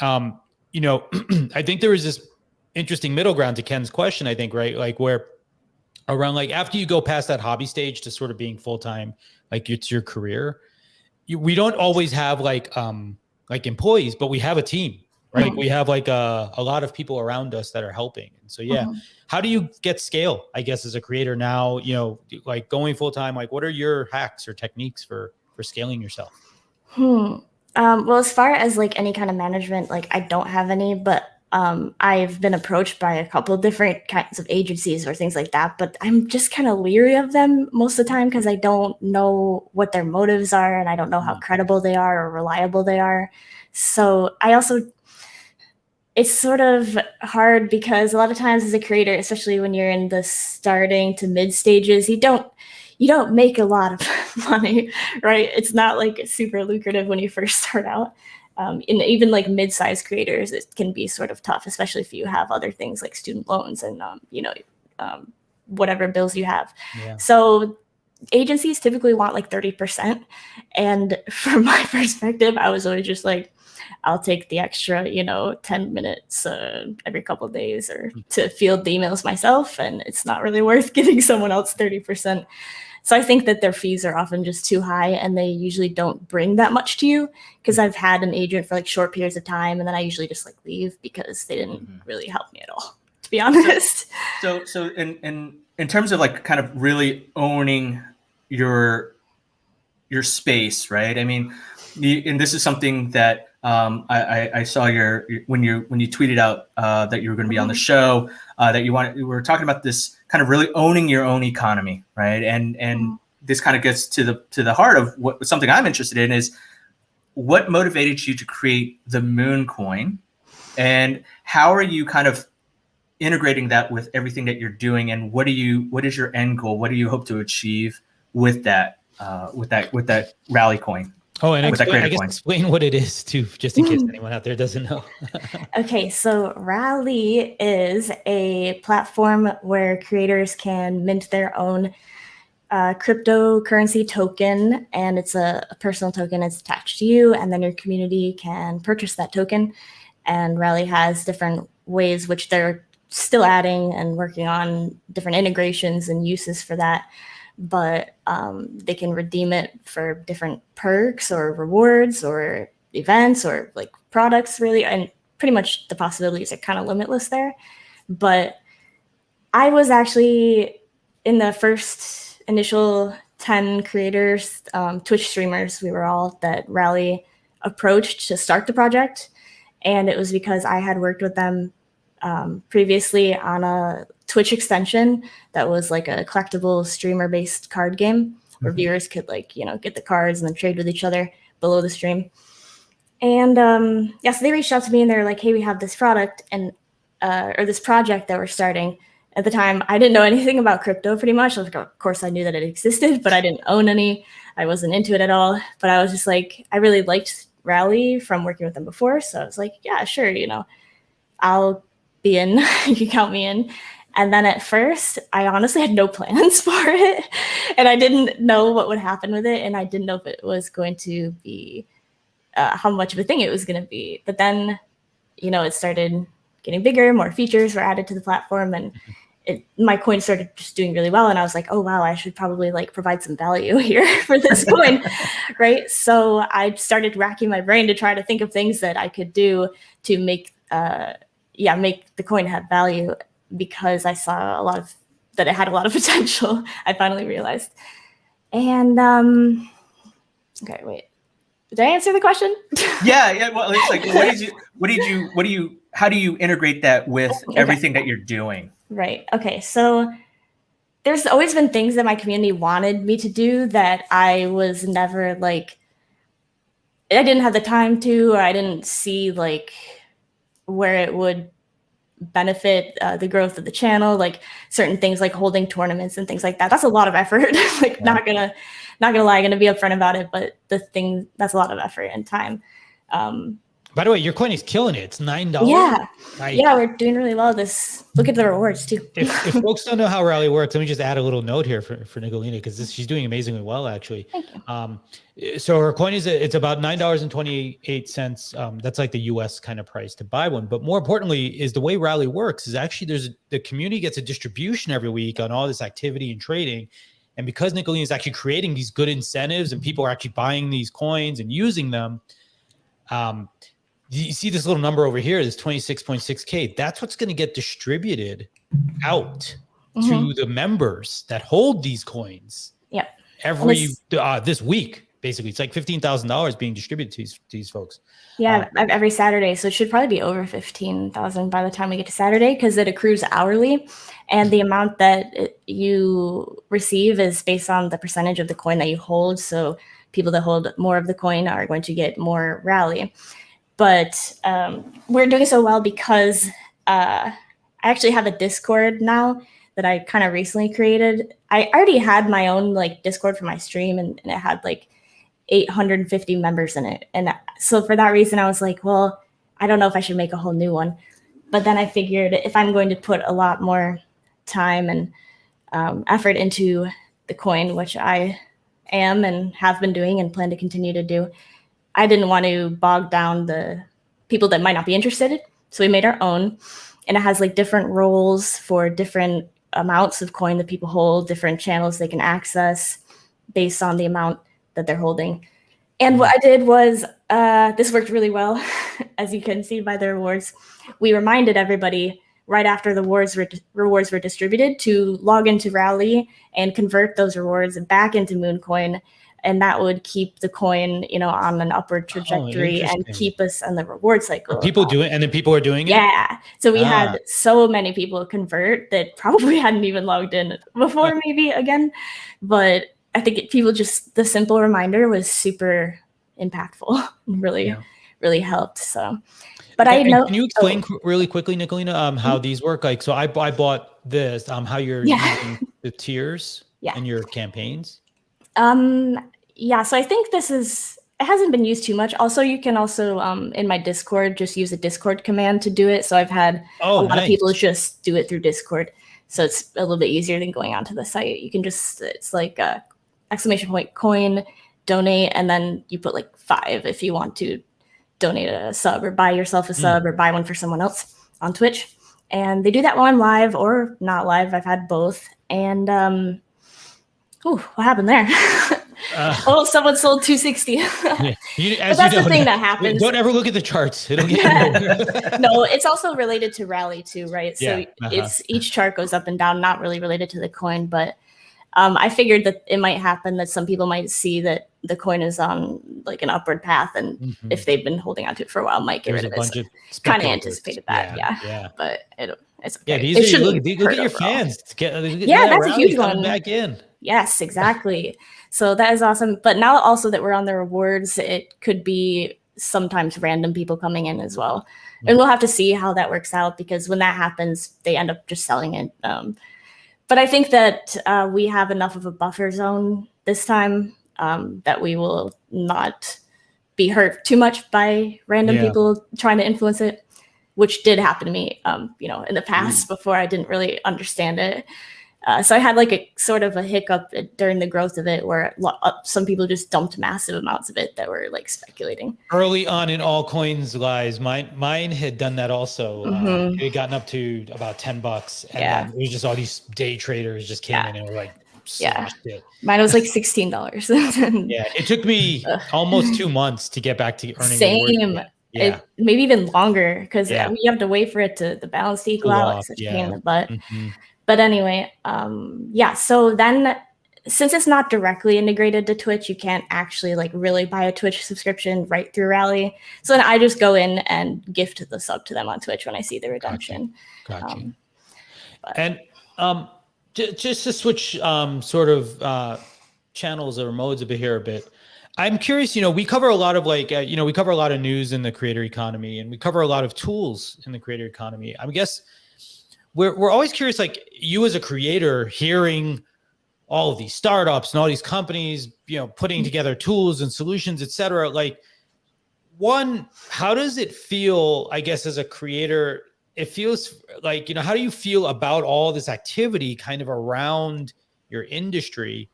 you know, I think there is this interesting middle ground to Ken's question, I think, right? Like where around like after you go past that hobby stage to sort of being full-time, like it's your career, we don't always have like employees, but we have a team, right? We have like a lot of people around us that are helping. And so, yeah, how do you get scale, I guess, as a creator now, you know, like going full-time, like what are your hacks or techniques for scaling yourself? Well, as far as like any kind of management, like I don't have any, but I've been approached by a couple of different kinds of agencies or things like that, but I'm just kind of leery of them most of the time because I don't know what their motives are and I don't know how credible they are or reliable they are. So it's sort of hard because a lot of times as a creator, especially when you're in the starting to mid stages, you don't make a lot of money, right? It's not like super lucrative when you first start out. In even like mid-sized creators, it can be sort of tough, especially if you have other things like student loans and whatever bills you have. Yeah. So agencies typically want like 30%. And from my perspective, I was always just like, I'll take the extra, 10 minutes every couple of days or to field the emails myself. And it's not really worth giving someone else 30%. So I think that their fees are often just too high and they usually don't bring that much to you because I've had an agent for like short periods of time and then I usually just like leave because they didn't really help me at all, to be honest. So in terms of like kind of really owning your space, right? I mean, and this is something that I saw when you tweeted out that you were going to be on the show, that you were talking about this kind of really owning your own economy, right? And this kind of gets to the heart of something I'm interested in is what motivated you to create the Moon Coin, and how are you kind of integrating that with everything that you're doing, and what is your end goal? What do you hope to achieve with that rally coin? Oh, and explain what it is too, just in case anyone out there doesn't know. Okay, so Rally is a platform where creators can mint their own cryptocurrency token, and it's a personal token. It's attached to you, and then your community can purchase that token. And Rally has different ways, which they're still adding and working on different integrations and uses for that. But they can redeem it for different perks or rewards or events or like products, really. And pretty much the possibilities are kind of limitless there. But I was actually in the first initial 10 creators, Twitch streamers, we were all that Rally approached to start the project. And it was because I had worked with them previously on a Twitch extension that was like a collectible streamer-based card game where viewers could get the cards and then trade with each other below the stream. And so they reached out to me and they're like, hey, we have this product and or this project that we're starting. At the time, I didn't know anything about crypto pretty much. I was like, of course I knew that it existed, but I didn't own any. I wasn't into it at all. But I was just like, I really liked Rally from working with them before. So I was like, yeah, sure, I'll be in. You can count me in. And then at first, I honestly had no plans for it. And I didn't know what would happen with it. And I didn't know if it was going to be how much of a thing it was going to be. But then, it started getting bigger, more features were added to the platform. And my coin started just doing really well. And I was like, oh, wow, I should probably provide some value here for this coin. Right. So I started racking my brain to try to think of things that I could do to make the coin have value, because I saw that it had a lot of potential. I finally realized. And okay, wait. Did I answer the question? Yeah. Well, it's like, how do you integrate that with everything that you're doing? Right. Okay. So there's always been things that my community wanted me to do that I was never I didn't have the time to, or I didn't see where it would benefit the growth of the channel, like certain things like holding tournaments and things like that. That's a lot of effort. Not gonna lie, gonna be upfront about it, but that's a lot of effort and time. By the way, your coin is killing it. It's $9. Yeah. Like, Yeah, we're doing really well. Look at the rewards too. if folks don't know how Rally works, let me just add a little note here for Nicholena, because she's doing amazingly well, actually. Thank you. So her coin it's about $9.28. That's like the US kind of price to buy one. But more importantly is the way Rally works is actually the community gets a distribution every week on all this activity and trading. And because Nicholena is actually creating these good incentives and people are actually buying these coins and using them, you see this little number over here, this 26.6K. That's what's going to get distributed out to the members that hold these coins. Yep. Every this week, basically, it's like $15,000 being distributed to these folks. Yeah, every Saturday. So it should probably be over 15,000 by the time we get to Saturday, because it accrues hourly, and the amount that you receive is based on the percentage of the coin that you hold. So people that hold more of the coin are going to get more Rally. But we're doing so well because I actually have a Discord now that I kind of recently created. I already had my own like Discord for my stream, and it had like 850 members in it. And so for that reason, I was like, well, I don't know if I should make a whole new one. But then I figured if I'm going to put a lot more time and effort into the coin, which I am and have been doing and plan to continue to do, I didn't want to bog down the people that might not be interested. So we made our own, and it has like different roles for different amounts of coin that people hold, different channels they can access based on the amount that they're holding. And what I did was, this worked really well, as you can see by the rewards. We reminded everybody right after the rewards were distributed to log into Rally and convert those rewards back into Mooncoin. And that would keep the coin, on an upward trajectory and keep us on the reward cycle. Are people doing, and then people are doing it? Yeah. So we had so many people convert that probably hadn't even logged in before, maybe again. But I think the simple reminder was super impactful. Really helped. So, but I know. Can you explain really quickly, Nicholena, how these work? Like, so I bought this. How you're using the tiers in your campaigns. Yeah, so I think it hasn't been used too much. Also, you can also, in my Discord, just use a Discord command to do it. So I've had a lot of people just do it through Discord. So it's a little bit easier than going onto the site. You can it's like !coin, donate, and then you put like 5 if you want to donate a sub or buy yourself a sub or buy one for someone else on Twitch. And they do that while I'm live or not live. I've had both. And, what happened there? Someone sold 260. But that's the thing that happens. Don't ever look at the charts. It'll get No, it's also related to Rally too, right? So it's each chart goes up and down, not really related to the coin. But I figured that it might happen that some people might see that the coin is on like an upward path, and if they've been holding onto it for a while, might get rid of it. Kind of anticipated that, yeah. But it's okay. Yeah, look at your fans. That's a huge one. Back in. Yes, exactly. So that is awesome. But now also that we're on the rewards, it could be sometimes random people coming in as well. And we'll have to see how that works out, because when that happens, they end up just selling it. But I think that we have enough of a buffer zone this time that we will not be hurt too much by random people trying to influence it, which did happen to me, in the past before I didn't really understand it. So I had like a sort of a hiccup during the growth of it, where some people just dumped massive amounts of it that were like speculating. Early on in all coins, guys, mine had done that also. It had gotten up to about $10, and then it was just all these day traders just came in and were like, it. Mine was like $16. It took me almost 2 months to get back to earning. Same. Maybe even longer, because we have to wait for the balance to equal out. It's such a pain in the butt. But anyway, so then since it's not directly integrated to Twitch, you can't actually like really buy a Twitch subscription right through Rally. So then I just go in and gift the sub to them on Twitch when I see the redemption. Gotcha. And just to switch channels or modes a bit. I'm curious, we cover a lot of we cover a lot of news in the creator economy, and we cover a lot of tools in the creator economy. I guess we're always curious, like you as a creator, hearing all of these startups and all these companies, putting together tools and solutions, et cetera. Like, one, how does it feel, I guess, as a creator? It feels like, how do you feel about all this activity kind of around your industry?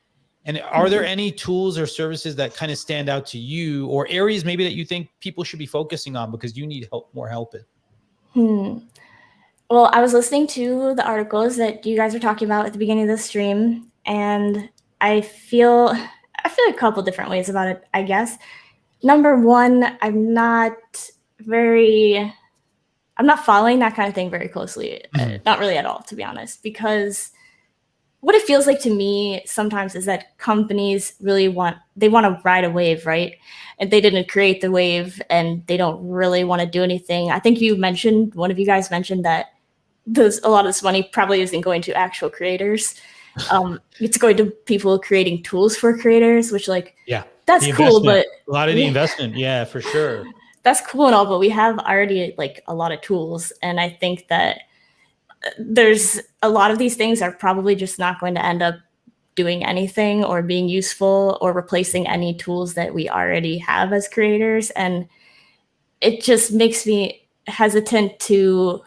And are there any tools or services that kind of stand out to you, or areas maybe that you think people should be focusing on because you need more help in? Well, I was listening to the articles that you guys were talking about at the beginning of the stream, and I feel a couple different ways about it, I guess. Number one, I'm not following that kind of thing very closely. Not really at all, to be honest, because what it feels like to me sometimes is that companies really want to ride a wave, right? And they didn't create the wave and they don't really want to do anything. I think one of you guys mentioned that a lot of this money probably isn't going to actual creators. It's going to people creating tools for creators, which that's cool, but a lot of the investment, yeah, for sure. That's cool and all, but we have already a lot of tools. And I think that there's a lot of these things are probably just not going to end up doing anything or being useful or replacing any tools that we already have as creators. And it just makes me hesitant to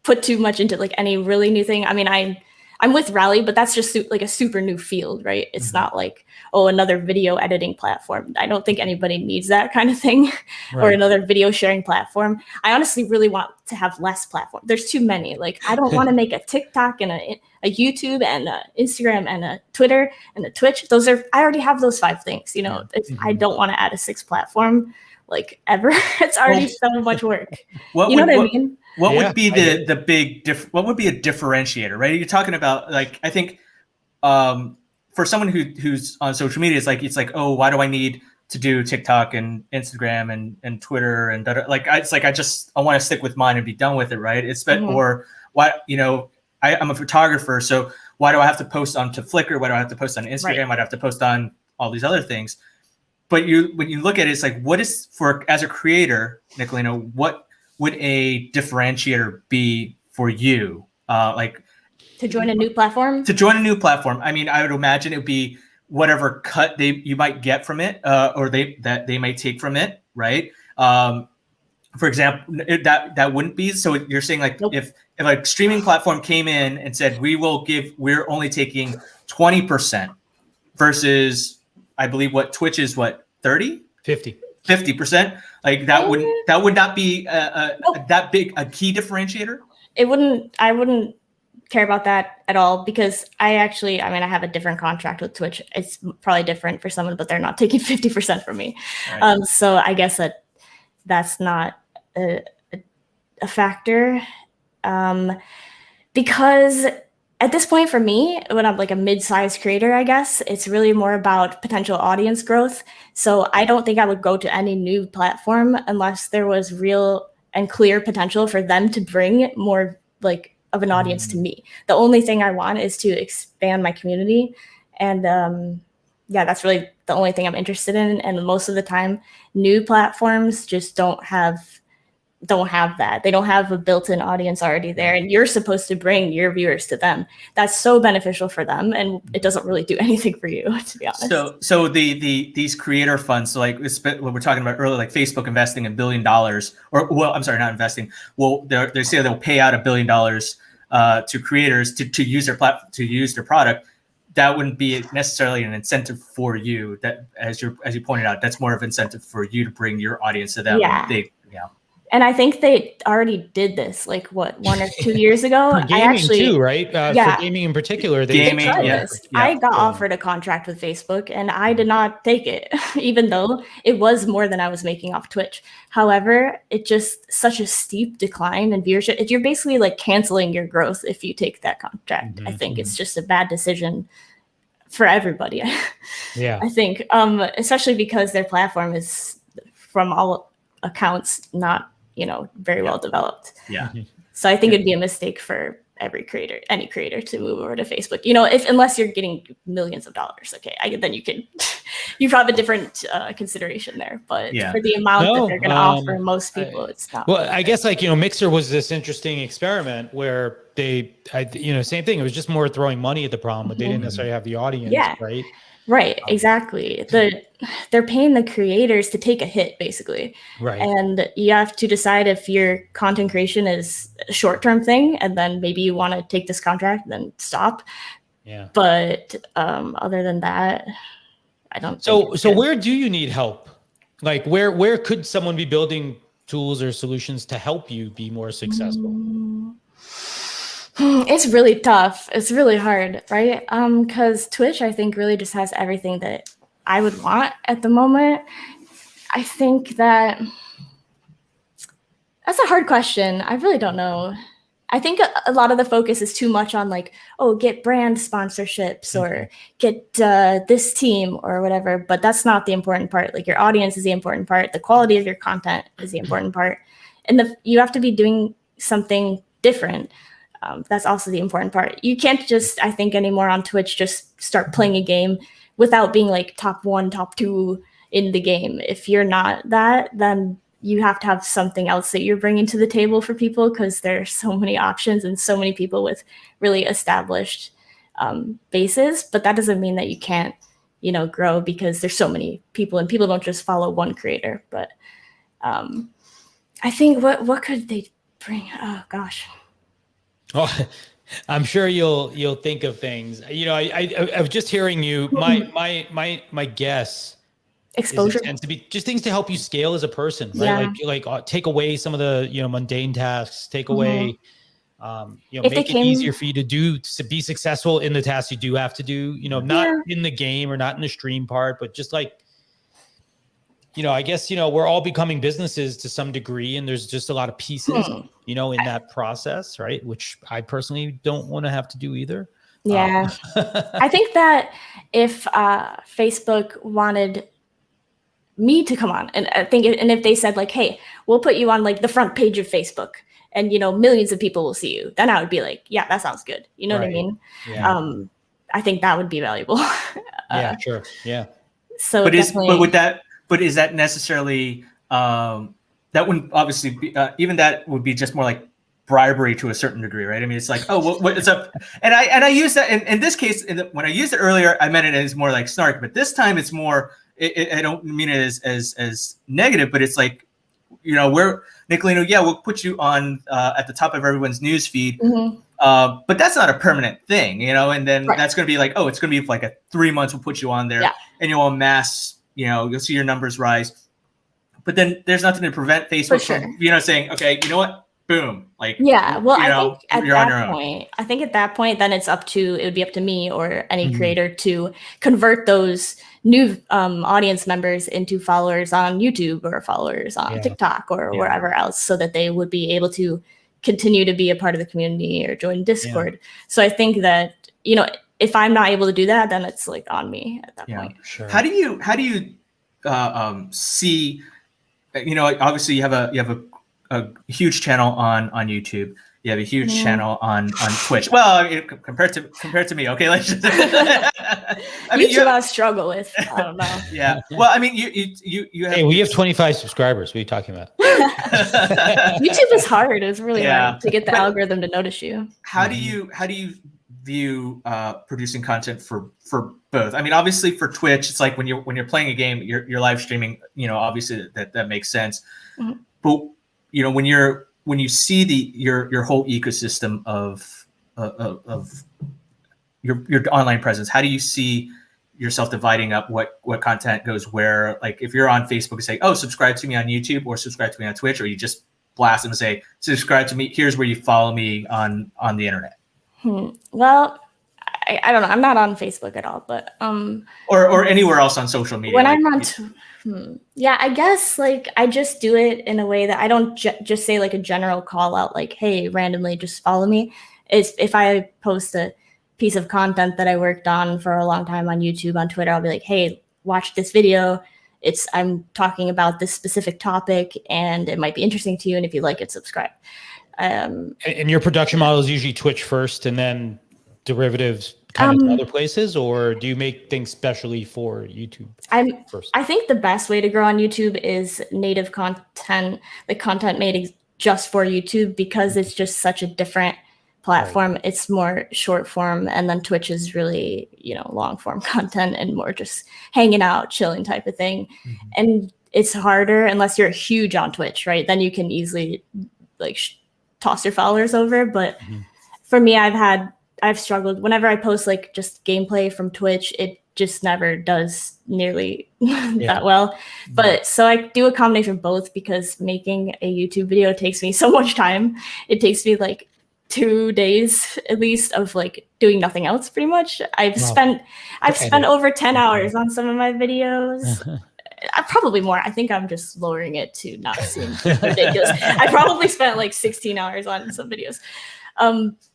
put too much into any really new thing. I mean, I'm with Rally, but that's just a super new field, right? It's not another video editing platform. I don't think anybody needs that kind of thing, or another video sharing platform. I honestly really want to have less platform. There's too many. I don't want to make a TikTok and a YouTube and a Instagram and a Twitter and a Twitch. I already have those 5 things. I don't want to add a 6th platform ever. It's already so much work. What I mean? What would be what would be a differentiator, right? You're talking about I think for someone who's on social media, it's like, oh, why do I need to do TikTok and Instagram and Twitter and I want to stick with mine and be done with it, right? Or why, I'm a photographer, so why do I have to post onto Flickr? Why do I have to post on Instagram? Right. Why do I have to post on all these other things? But when you look at it, it's what is as a creator, Nicholena, what would a differentiator be for you? To join a new platform? To join a new platform. I mean, I would imagine it would be whatever cut you might get from it, or they might take from it, right? For example, that wouldn't be. So you're saying nope. if a streaming platform came in and said we're only taking 20% versus, I believe Twitch is 30? 50%. That would not be that big a key differentiator. I wouldn't care about that at all, because I have a different contract with Twitch. It's probably different for someone, but they're not taking 50% from me. Right. So I guess that's not a factor, because at this point for me, when I'm a mid-sized creator, I guess it's really more about potential audience growth. So I don't think I would go to any new platform unless there was real and clear potential for them to bring more of an audience to me. The only thing I want is to expand my community. And that's really the only thing I'm interested in. And most of the time, new platforms just don't have that. They don't have a built-in audience already there, and you're supposed to bring your viewers to them. That's so beneficial for them, and it doesn't really do anything for you, to be honest. So these creator funds, so what we're talking about earlier, Facebook investing $1 billion, not investing. Well, they say they'll pay out $1 billion to creators to use their platform, to use their product. That wouldn't be necessarily an incentive for you. That, as you pointed out, that's more of an incentive for you to bring your audience to them. Yeah. And I think they already did this 1 or 2 years ago. For gaming too, right? For gaming in particular, they tried this. I got offered a contract with Facebook, and I did not take it, even though it was more than I was making off Twitch. However, it just such a steep decline in viewership. You're basically canceling your growth if you take that contract. I think it's just a bad decision for everybody. Yeah, I think, especially because their platform is, from all accounts, not very well developed. Yeah. So I think it'd be a mistake for any creator to move over to Facebook. Unless you're getting millions of dollars, okay, then you have a different consideration there. But for the amount that they're going to offer most people, it's not. Well, I guess Mixer was this interesting experiment where they, same thing. It was just more throwing money at the problem, but they didn't necessarily have the audience, right? Right, exactly. They're paying the creators to take a hit, basically. Right. And you have to decide if your content creation is a short-term thing, and then maybe you want to take this contract, then stop. Yeah. But other than that, I don't. So think it's good. where do you need help? Like where could someone be building tools or solutions to help you be more successful? It's really tough. It's really hard, right? Because Twitch, I think, really just has everything that I would want at the moment. I think that's a hard question. I really don't know. I think a lot of the focus is too much on like, oh, get brand sponsorships or get this team or whatever. But that's not the important part. Like your audience is the important part. The quality of your content is the important part. And you have to be doing something different. That's also the important part. You can't just, I think anymore on Twitch, just start playing a game without being like top 1, top 2 in the game. If you're not that, then you have to have something else that you're bringing to the table for people, because there's so many options and so many people with really established bases. But that doesn't mean that you can't, grow, because there's so many people and people don't just follow one creator. But I think what could they bring? Oh gosh. Oh, I'm sure you'll think of things. I was just hearing you. My guess Exposure tends to be just things to help you scale as a person, right? Yeah. Like take away some of the mundane tasks, take away, If make it easier for you to be successful in the tasks you do have to do. Not in the game or not in the stream part, but just like. I guess, we're all becoming businesses to some degree, and there's just a lot of pieces, in that process, right? Which I personally don't want to have to do either. Yeah. I think that if Facebook wanted me to come on, and if they said like, hey, we'll put you on like the front page of Facebook and, millions of people will see you, then I would be like, yeah, that sounds good. You know what I mean? Yeah. I think that would be valuable. Yeah, sure. Yeah. So But is that necessarily that wouldn't obviously be, even that would be just more like bribery to a certain degree, right? I mean, it's like, oh, what's up? And I use that in this case. When I used it earlier, I meant it as more like snark, but this time it's more. I don't mean it as negative, but it's like, we're Nicholena. Yeah, we'll put you on at the top of everyone's news feed. But that's not a permanent thing, And then that's going to be like, oh, it's going to be like 3 months. We'll put you on there, and you'll amass. You'll see your numbers rise, but then there's nothing to prevent Facebook from, saying, okay, you know what, boom, like, yeah. Well, I think at that point, then it would be up to me or any creator to convert those new audience members into followers on YouTube or followers on TikTok or wherever else, so that they would be able to continue to be a part of the community or join Discord. So I think that, if I'm not able to do that, then it's like on me at that point. Sure. How do you see? Obviously you have a huge channel on YouTube. You have a huge channel on Twitch. Well, compared to me, okay. Let's just, YouTube I struggle with. I don't know. Yeah. Well, I mean, you have. Hey, we have 25 subscribers. What are you talking about? YouTube is hard. It's really hard to get the algorithm to notice you. How do you view producing content for both? I mean, obviously for Twitch, it's like when you're playing a game, you're live streaming. Obviously that makes sense. But when you see your whole ecosystem of your online presence, how do you see yourself dividing up what content goes where? Like if you're on Facebook and say, oh, subscribe to me on YouTube or subscribe to me on Twitch, or you just blast them and say, subscribe to me, here's where you follow me on the internet. Well, I don't know. I'm not on Facebook at all, but or anywhere else on social media. When I'm on, I guess like I just do it in a way that I don't just say like a general call out, like, hey, randomly just follow me. If I post a piece of content that I worked on for a long time on YouTube, on Twitter, I'll be like, hey, watch this video. I'm talking about this specific topic and it might be interesting to you. And if you like it, subscribe. And your production model is usually Twitch first and then derivatives kind of other places, or do you make things specially for YouTube first? I think the best way to grow on YouTube is native content, like content made just for YouTube, because it's just such a different platform. It's more short form, and then Twitch is really, long form content and more just hanging out, chilling type of thing. Mhm. And it's harder unless you're huge on Twitch, right? Then you can easily like toss your followers over. But Mhm. for me, I've struggled whenever I post like just gameplay from Twitch. It just never does nearly that well. But so I do a combination of both, because making a YouTube video takes me so much time. It takes me like 2 days at least of like doing nothing else pretty much. I've spent over 10 hours on some of my videos. Probably more. I think I'm just lowering it to not seem ridiculous. I probably spent like 16 hours on some videos.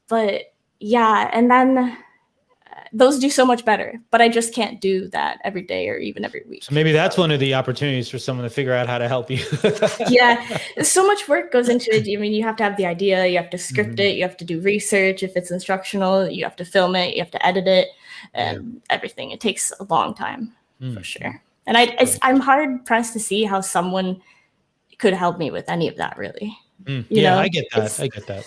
But yeah, and then those do so much better, but I just can't do that every day or even every week. So maybe that's one of the opportunities for someone to figure out how to help you. Yeah, so much work goes into it. I mean, you have to have the idea, you have to script it, you have to do research. If it's instructional, you have to film it, you have to edit it, and everything. It takes a long time for sure. And I'm hard pressed to see how someone could help me with any of that, really. I get that.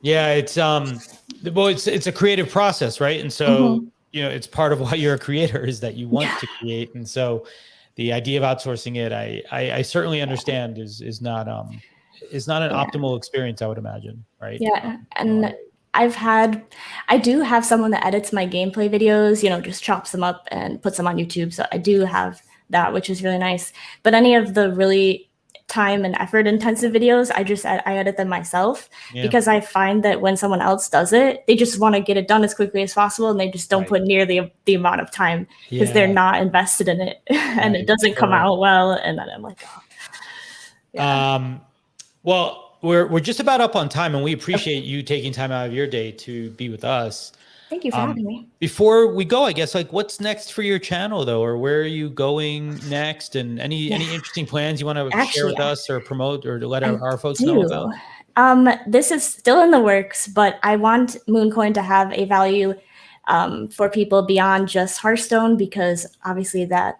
Yeah, it's it's a creative process, right? And so it's part of why you're a creator, is that you want to create. And so the idea of outsourcing it, I certainly understand is not an optimal experience, I would imagine, right? Yeah, and I do have someone that edits my gameplay videos, just chops them up and puts them on YouTube. So I do have that, which is really nice. But any of the really time and effort intensive videos, I edit them myself, because I find that when someone else does it, they just want to get it done as quickly as possible, and they just don't put near the amount of time, because they're not invested in it and it doesn't come out well. And then I'm like, well, we're just about up on time, and we appreciate you taking time out of your day to be with us. Thank you for having me. Before we go, I guess, like, what's next for your channel, though, or where are you going next, and any interesting plans you want to share with us or promote, or to let our folks know about? This is still in the works, but I want Mooncoin to have a value for people beyond just Hearthstone, because obviously that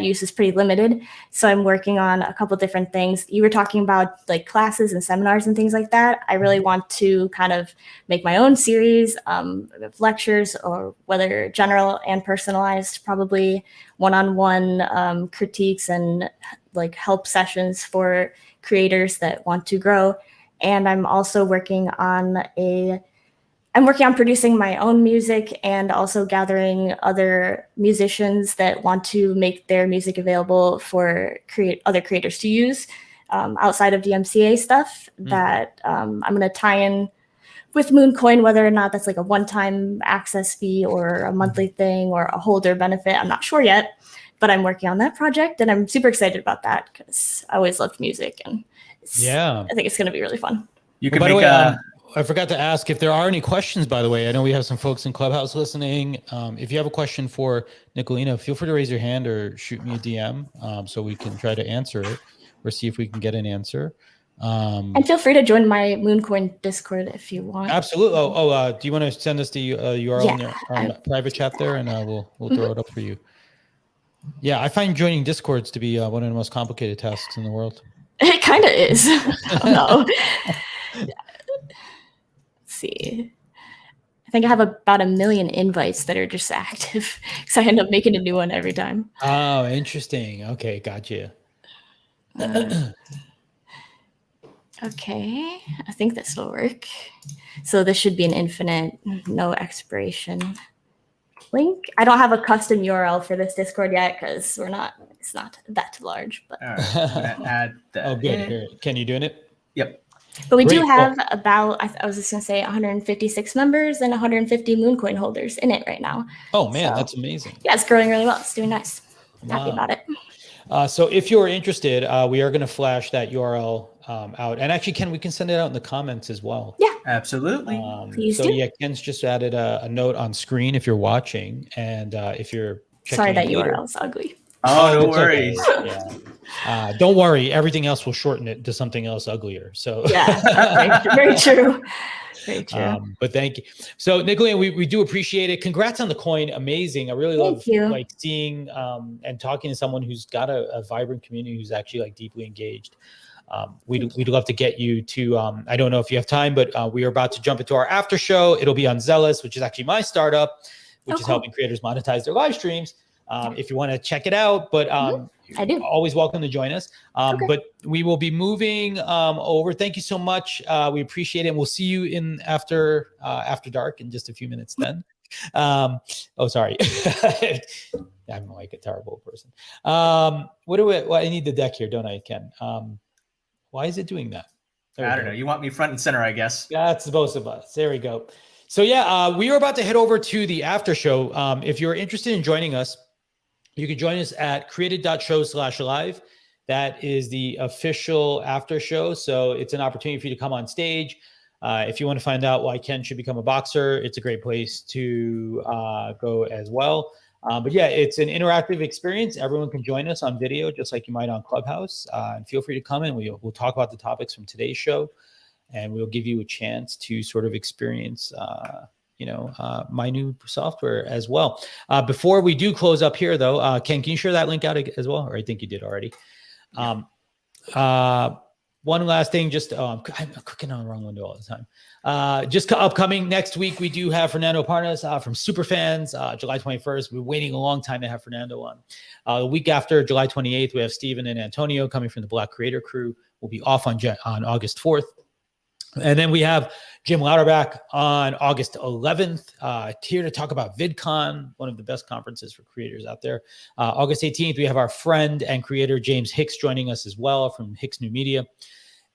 use is pretty limited. So I'm working on a couple different things. You were talking about like classes and seminars and things like that. I really want to kind of make my own series of lectures, or whether general and personalized, probably one-on-one critiques and like help sessions for creators that want to grow. And I'm also working on producing my own music, and also gathering other musicians that want to make their music available for other creators to use outside of DMCA stuff, that I'm going to tie in with Mooncoin, whether or not that's like a one-time access fee or a monthly thing or a holder benefit. I'm not sure yet, but I'm working on that project, and I'm super excited about that, because I always loved music, and I think it's going to be really fun. You can make I forgot to ask if there are any questions, by the way. I know we have some folks in Clubhouse listening. If you have a question for Nicholena, feel free to raise your hand or shoot me a DM so we can try to answer it, or see if we can get an answer. And feel free to join my Mooncoin Discord if you want. Absolutely. Do you want to send us the URL in there, private chat there, and we'll throw it up for you. Yeah, I find joining Discords to be one of the most complicated tasks in the world. It kind of is. I don't know. See, I think I have about 1 million invites that are just active, because I end up making a new one every time. Oh, interesting. Okay, gotcha. Okay, I think this will work. So this should be an infinite, no expiration link. I don't have a custom URL for this Discord yet, because it's not that large. But all right, I'm gonna add that. Oh, good. Here. Can you doing it? Yep. But we do have about, I was just going to say 156 members and 150 Mooncoin holders in it right now. Oh, man, that's amazing. Yeah, it's growing really well. It's doing nice. Happy about it. So if you're interested, we are going to flash that URL out. And actually, we can send it out in the comments as well. Yeah, absolutely. Please do. Yeah, Ken's just added a note on screen if you're watching. And if you're checking sorry, that URL's ugly. Oh, no worries. Okay. Yeah. Don't worry. Everything else will shorten it to something else uglier. So yeah, very true. Very true. But thank you. So Nicholena, we do appreciate it. Congrats on the coin. Amazing. I really love you. like seeing and talking to someone who's got a vibrant community, who's actually like deeply engaged. We'd love to get you to, I don't know if you have time, but we are about to jump into our after show. It'll be on Zealous, which is actually my startup, which is helping creators monetize their live streams. If you want to check it out, but I do. Always welcome to join us. But we will be moving over. Thank you so much. We appreciate it. And we'll see you in after dark in just a few minutes then. Oh, sorry. I'm like a terrible person. Well, I need the deck here, don't I, Ken? Why is it doing that? I don't know. You want me front and center, I guess. That's both of us. There we go. So yeah, we are about to head over to the after show. If you're interested in joining us, you can join us at created.show/live. That is the official after show. So it's an opportunity for you to come on stage. If you want to find out why Ken should become a boxer, it's a great place to go as well. But yeah, it's an interactive experience. Everyone can join us on video, just like you might on Clubhouse. And feel free to come in. We'll talk about the topics from today's show, and we'll give you a chance to sort of experience my new software as well. Before we do close up here, though, Ken, can you share that link out as well? Or I think you did already. One last thing, just I'm cooking on the wrong window all the time. Just upcoming next week, we do have Fernando Parnas from Superfans, July 21st. We're waiting a long time to have Fernando on. The week after, July 28th, we have Steven and Antonio coming from the Black Creator Crew. We'll be off on August 4th. And then we have Jim Lauterbach on August 11th, here to talk about VidCon, one of the best conferences for creators out there. August 18th, we have our friend and creator James Hicks joining us as well from Hicks New Media.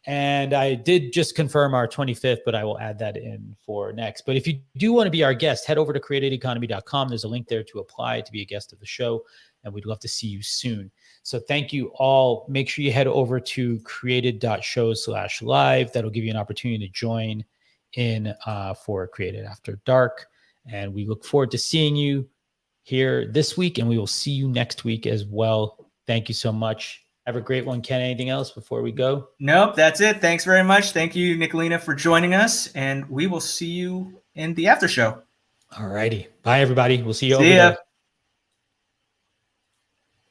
And I did just confirm our 25th, but I will add that in for next. But if you do want to be our guest, head over to createdeconomy.com. There's a link there to apply to be a guest of the show, and we'd love to see you soon. So thank you all. Make sure you head over to created.show/live. That'll give you an opportunity to join in for Created After Dark. And we look forward to seeing you here this week, and we will see you next week as well. Thank you so much. Have a great one, Ken. Anything else before we go? Nope, that's it. Thanks very much. Thank you, Nicholena, for joining us, and we will see you in the after show. All righty. Bye, everybody. We'll see you over ya. there.